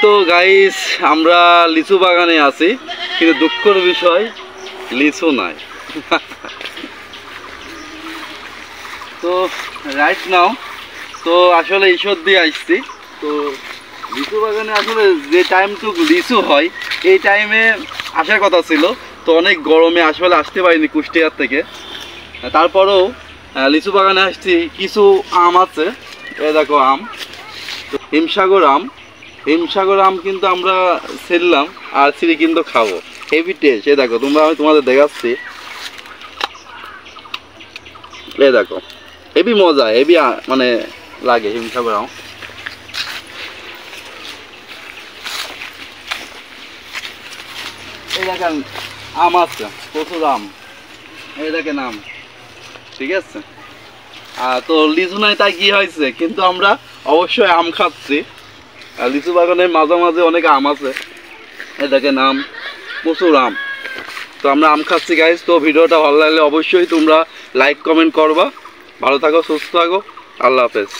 তো গাইস আমরা লিচু বাগানে আছি, কিন্তু দুঃখের বিষয় লিচু নাই। তো রাইট নাও তো আসলে ঈশ্বর দিয়ে আসছি। তো লিচু বাগানে আসলে যে টাইমটুকু লিচু হয় এই টাইমে আসার কথা ছিল, তো অনেক গরমে আসলে আসতে পারিনি কুষ্টিয়ার থেকে। তারপরেও লিচু বাগানে আসছি। কিছু আম আছে, এ দেখো আম, তো হিমসাগর আম। হিমসাগর আম কিন্তু আমরা ছিললাম আর ছিঁড়ে কিন্তু খাবো, হেভি টেস্ট। এ দেখো তোমরা, আমি তোমাদের দেখাচ্ছি, এ দেখো হেভি মজা, হেভি মানে লাগে হিমসাগর আম। এই দেখেন আম আছে, প্রচুর আম, এই দেখেন আম, ঠিক আছে। তো লিচু নাই তাই কি হয়েছে, কিন্তু আমরা অবশ্যই আম খাচ্ছি। আর লিচু বাগানের মাঝে মাঝে অনেক আম আছে, এই দেখেন আম, প্রচুর আম। তো আমরা আম খাচ্ছি গাইজ। তো ভিডিওটা ভালো লাগলে অবশ্যই তোমরা লাইক কমেন্ট করবা। ভালো থাকো, সুস্থ থাকো, আল্লাহ হাফেজ।